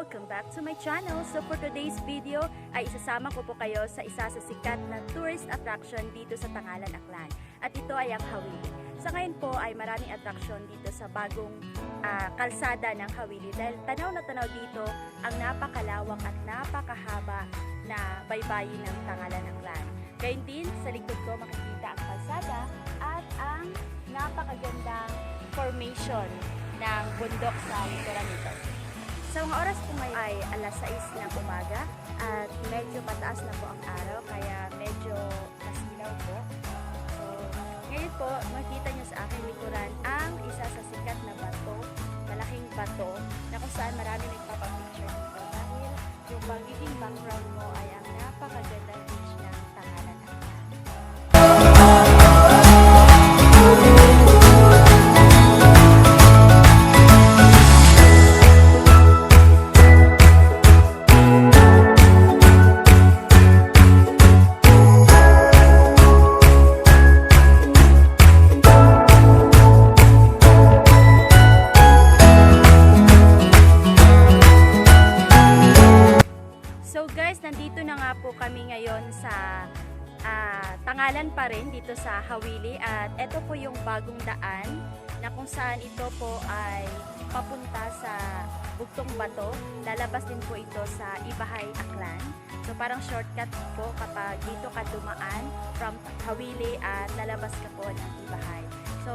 Welcome back to my channel. So for today's video ay isasama ko po kayo sa isa sa sikat na tourist attraction dito sa Tangalan, Aklan. At ito ay ang Hawili. Sa ngayon po ay maraming attraction dito sa bagong kalsada ng Hawili dahil tanaw na tanaw dito ang napakalawak at napakahaba na baybayin ng Tangalan, Aklan. Gayun din sa likod ko makikita ang kalsada at ang napakagandang formation ng bundok sa likuran nito. Sa mga oras po ngayon ay alas 6 ng umaga at medyo pataas na po ang araw kaya medyo masilaw po. So, ngayon po makita nyo sa aking likuran ang isa sa sikat na bato, malaking bato na kung saan marami nagpapapicture dito dahil yung magiging background mo ay ang napakagandang beach ng Tangalan, Aklan. So guys, nandito na nga po kami ngayon sa Tangalan pa rin dito sa Hawili at ito po yung bagong daan na kung saan ito po ay papunta sa Bugtong Bato. Lalabas din po ito sa Ibahay, Aklan. So parang shortcut po kapag dito ka dumaan from Hawili at lalabas ka po ng Ibahay. So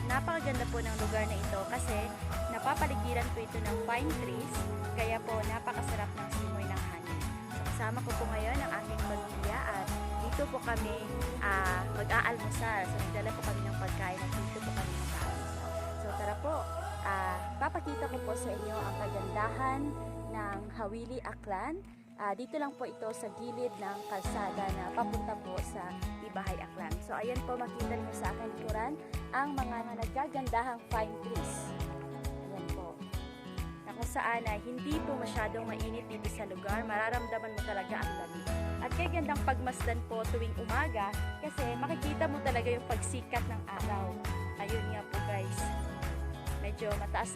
napakaganda po ng lugar na ito kasi napapaligiran po ito ng pine trees kaya po napakasarap ng simoy ng hangin. So kasama ko po ngayon ang aking pamilya at dito po kami mag-aalmusal. So nagdala po kami ng pagkain at dito po kami mag-aalmusal. So tara po, papakita ko po sa inyo ang kagandahan ng Hawili, Aklan. Dito lang po ito sa gilid ng kalsada na papunta po sa Ibahay, Aklan. So ayan po, makita niyo sa akin likuran ang mga nagagandahang pine trees. Ayan po. Na kung saan ay hindi po masyadong mainit dito sa lugar, mararamdaman mo talaga ang lamig. At kaya gandang pagmasdan po tuwing umaga kasi makikita mo talaga yung pagsikat ng araw. Ayun nga po guys. Medyo mataas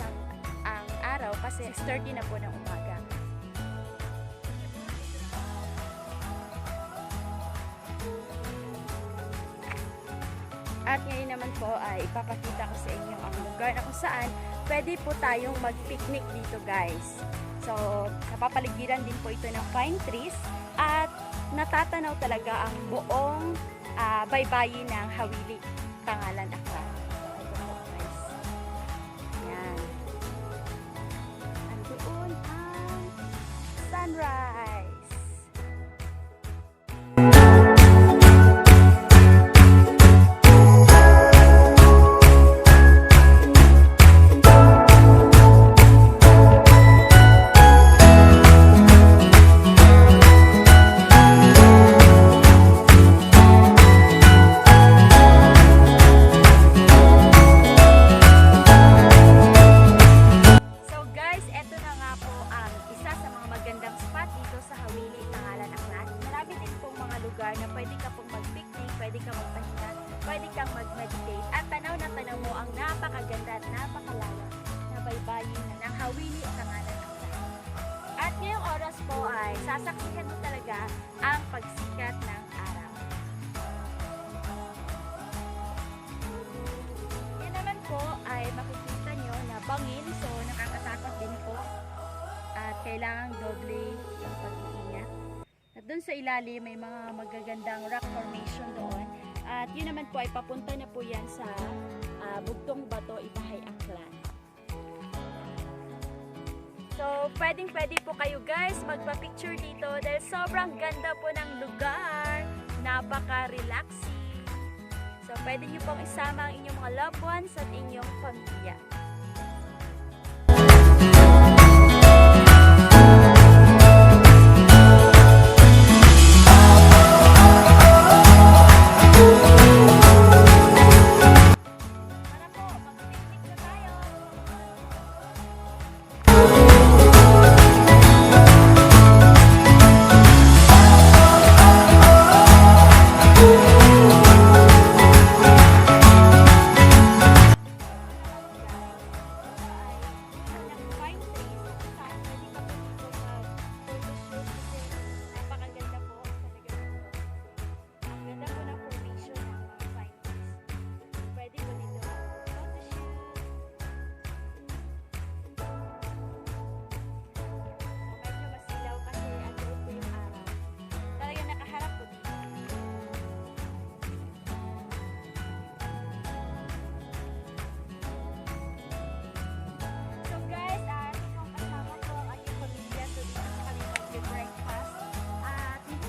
ang araw kasi 6:30 na po ng umaga. At ngayon naman po ay ipapakita ko sa inyo ang lugar na kung saan pwede po tayong mag-picnic dito guys. So, napapaligiran din po ito ng pine trees at natatanaw talaga ang buong baybayin ng Hawili, Tangalan, Aklan. Ito po guys. Ayan. Andoon ang sunrise. Lugar na pwede ka pong mag-picnic, pwede kang magpahinga, pwede kang mag-meditate at tanaw na tanaw mo ang napakaganda at napakalawak na baybayin ng Hawili, Tangalan, Aklan. At ngayong oras po ay sasaksihan mo talaga ang pagsikat ng araw. Yan naman po ay makikita nyo na bangin, so nakakatakot din po at kailangan doble yung pag-iingat. At doon sa ilalim may mga magagandang rock formation doon. At yun naman po ay papunta na po yan sa Bugtong Bato, Ibahay, Aklan. So pwede po kayo guys magpa-picture dito dahil sobrang ganda po ng lugar. Napaka-relaxing. So pwede nyo pong isama ang inyong mga loved ones at inyong pamilya.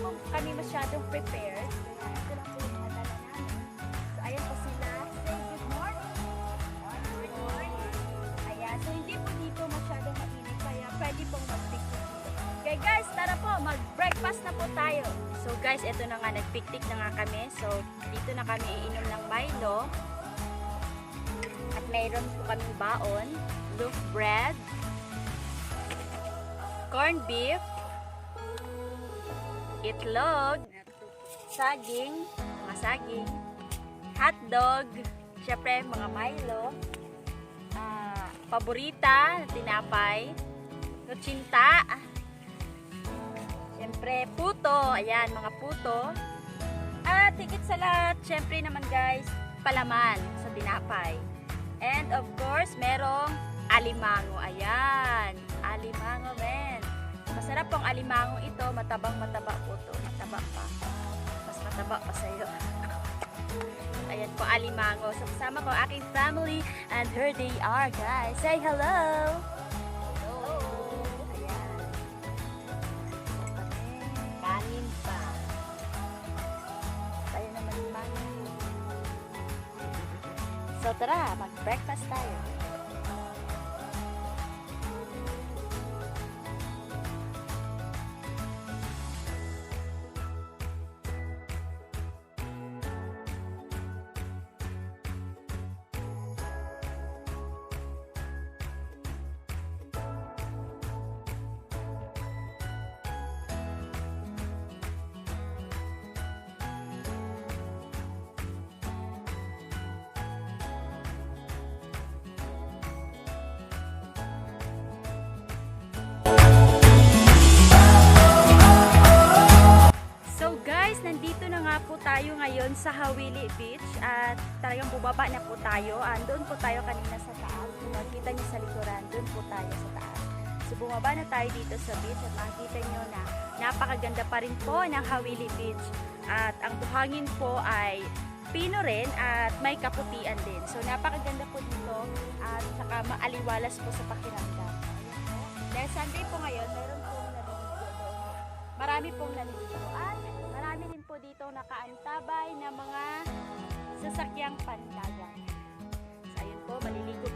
po kami masyadong prepared. Kaya ito lang po yung mga dala namin. So, ayan po sila. Say good morning. Good morning. Ayan. So, hindi po dito masyadong mainit. Kaya pwede pong mag-picnic dito. Okay guys, tara po. Mag-breakfast na po tayo. So guys, ito na nga. Nag-picnic na nga kami. So, dito na kami iinom ng Milo. At mayroon po kaming baon. Loaf bread. Corned beef. Itlog, saging, mga saging, hotdog, syempre mga Milo, paborita, tinapay, kutsinta, syempre puto, ayan mga puto, at higit sa lahat, syempre naman guys, palaman sa tinapay. And of course, merong alimango, ayan, alimango men. Masarap pong alimangong ito, mataba po ito, mataba pa. Mas mataba pa sa'yo. Ayan po, alimango. So, kasama ko aking family and here they are, guys. Say hello! Hello! Ayan. Kanin pa. Tayo naman manin. So, tara, mag-breakfast tayo. Nandito na nga po tayo ngayon sa Hawili Beach at talagang bubaba na po tayo. Doon po tayo kanina sa taas. Kung makikita nyo sa likuran, doon po tayo sa taas. So bumaba na tayo dito sa beach at makikita nyo na napakaganda pa rin po ng Hawili Beach. At ang buhangin po ay pino rin at may kaputian din. So napakaganda po dito at saka maaliwalas po sa pakiramdam. Dahil Sunday po ngayon, meron pong naliligo doon. Marami pong naliligo at marami din po dito nakaantabay na mga sasakyang pandagat. So ayun po, maliligo